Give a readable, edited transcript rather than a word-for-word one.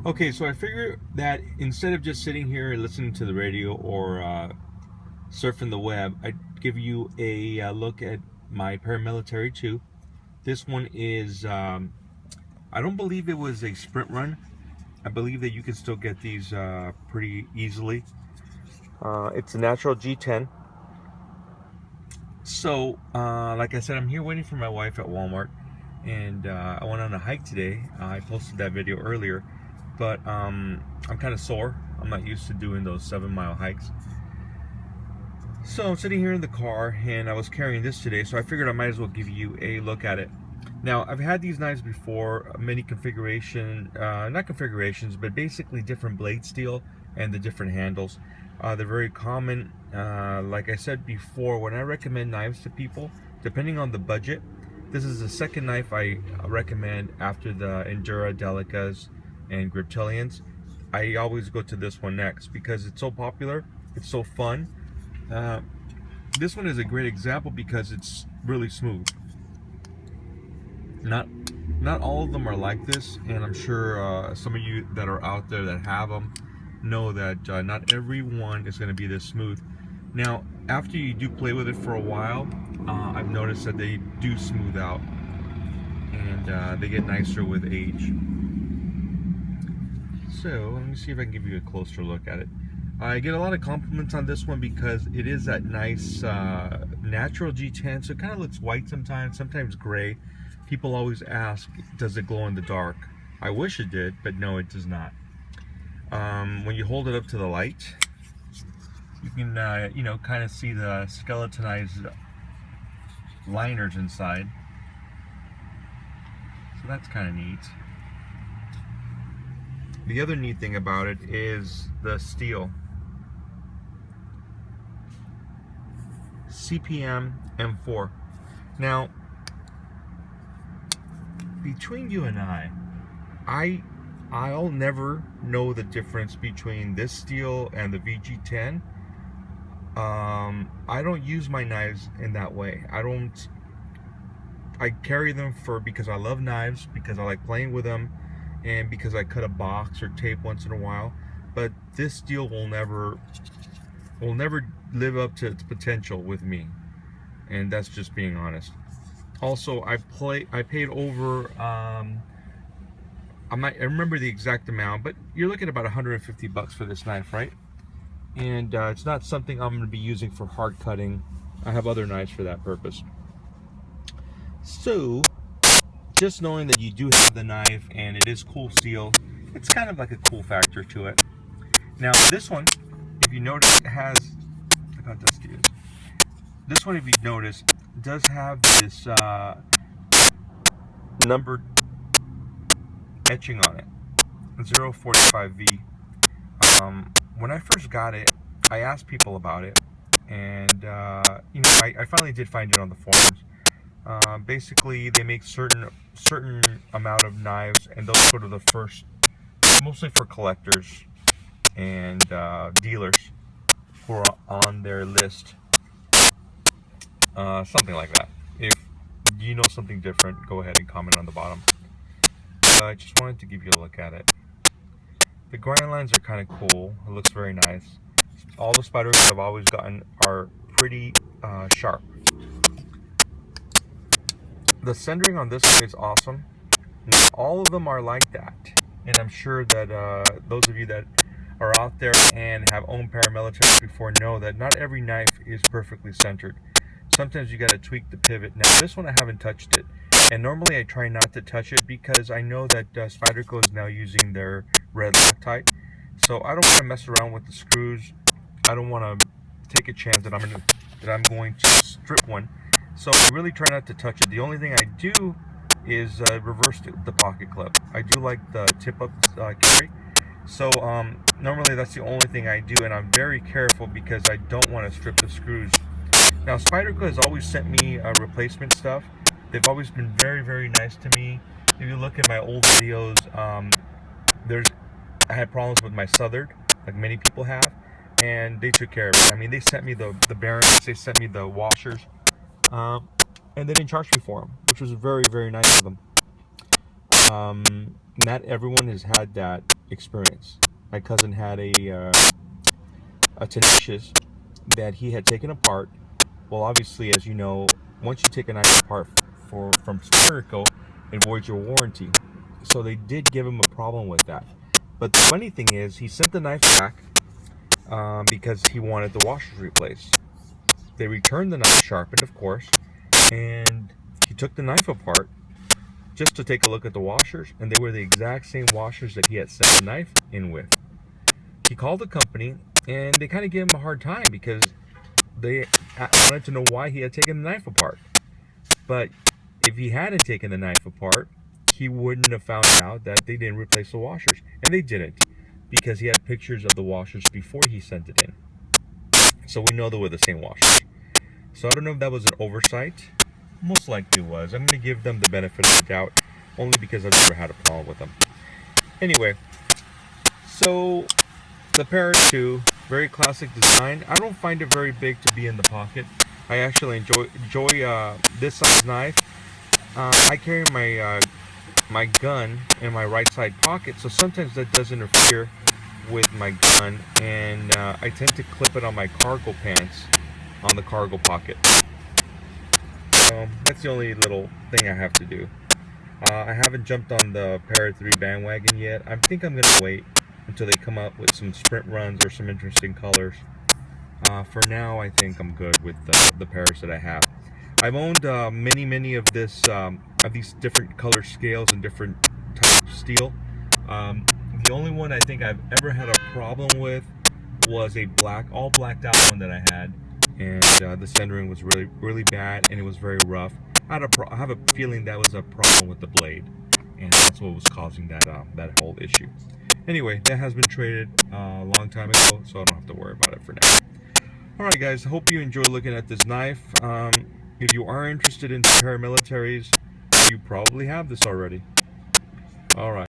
Okay, so I figure that instead of just sitting here and listening to the radio or surfing the web, I'd give you a look at my Paramilitary 2. This one is, I don't believe it was a sprint run. I believe that you can still get these pretty easily. It's a natural G10. So, like I said, I'm here waiting for my wife at Walmart, and I went on a hike today. I posted that video earlier, but I'm kind of sore. I'm not used to doing those 7-mile hikes. So I'm sitting here in the car, and I was carrying this today, so I figured I might as well give you a look at it. Now, I've had these knives before, many not configurations, but basically different blade steel and the different handles. They're very common. Like I said before, when I recommend knives to people, depending on the budget, this is the second knife I recommend after the Endura Delicas and Griptilians. I always go to this one next because it's so popular, it's so fun. This one is a great example because it's really smooth. Not all of them are like this, and I'm sure some of you that are out there that have them know that not every one is going to be this smooth. Now, after you do play with it for a while, I've noticed that they do smooth out, and they get nicer with age. So let me see if I can give you a closer look at it. I get a lot of compliments on this one because it is that nice natural G10, so it kind of looks white sometimes gray. People always ask, does it glow in the dark? I wish it did, but no, it does not. When you hold it up to the light, you can kind of see the skeletonized liners inside. So that's kind of neat. The other neat thing about it is the steel. CPM M4. Now, between you and I'll never know the difference between this steel and the VG10. I don't use my knives in that way. I carry them because I love knives, because I like playing with them, and because I cut a box or tape once in a while. But this steel will never live up to its potential with me, and that's just being honest. Also, I paid over I remember the exact amount, but you're looking at about 150 bucks for this knife, right? And it's not something I'm going to be using for hard cutting. I have other knives for that purpose. So, just knowing that you do have the knife and it is cool steel, it's kind of like a cool factor to it. Now, this one, if you notice, it has, look how dusty it is. This one, if you notice, does have this numbered etching on it, 045V. When I first got it, I asked people about it, and I finally did find it on the forums. Basically, they make certain amount of knives, and those go to the first, mostly for collectors and dealers who are on their list. Something like that. If you know something different, go ahead and comment on the bottom. I just wanted to give you a look at it. The grind lines are kind of cool. It looks very nice. All the Spydercos I've always gotten are pretty sharp. The centering on this one is awesome. Not all of them are like that, and I'm sure that those of you that are out there and have owned paramilitaries before know that not every knife is perfectly centered. Sometimes you got to tweak the pivot. Now, this one I haven't touched it, and normally I try not to touch it because I know that Spyderco is now using their red Loctite, so I don't want to mess around with the screws. I don't want to take a chance that I'm going to strip one, so I really try not to touch it. The only thing I do is reverse the pocket clip. I do like the tip-up carry, so normally that's the only thing I do, and I'm very careful because I don't want to strip the screws. Now, Spyderco has always sent me replacement stuff. They've always been very, very nice to me. If you look at my old videos, I had problems with my Southern, like many people have, and they took care of it. I mean, they sent me the bearings, they sent me the washers, and they didn't charge me for them, which was very, very nice of them. not everyone has had that experience. My cousin had a tenacious that he had taken apart. Well, obviously, as you know, once you take a knife apart from spherical, it voids your warranty. So they did give him a problem with that. But the funny thing is, he sent the knife back because he wanted the washers replaced. They returned the knife sharpened, of course, and he took the knife apart just to take a look at the washers, and they were the exact same washers that he had sent the knife in with. He called the company, and they kind of gave him a hard time because they wanted to know why he had taken the knife apart. But if he hadn't taken the knife apart, he wouldn't have found out that they didn't replace the washers. And they didn't, because he had pictures of the washers before he sent it in. So we know they were the same washers. So I don't know if that was an oversight. Most likely was. I'm going to give them the benefit of the doubt, only because I've never had a problem with them. Anyway, so the Para 2, very classic design. I don't find it very big to be in the pocket. I actually enjoy this size knife. I carry my gun in my right side pocket, so sometimes that does interfere with my gun, and I tend to clip it on my cargo pants on the cargo pocket. So that's the only little thing I have to do. I haven't jumped on the Para 3 bandwagon yet. I think I'm going to wait until they come up with some sprint runs or some interesting colors. For now, I think I'm good with the Paras that I have. I've owned many of these different color scales and different types of steel. The only one I think I've ever had a problem with was a all blacked out one that I had, and the centering was really bad, and it was very rough. I have a feeling that was a problem with the blade, and that's what was causing that whole issue. Anyway, that has been traded a long time ago, so I don't have to worry about it for now. Alright guys, hope you enjoy looking at this knife. If you are interested in paramilitaries, you probably have this already. Alright.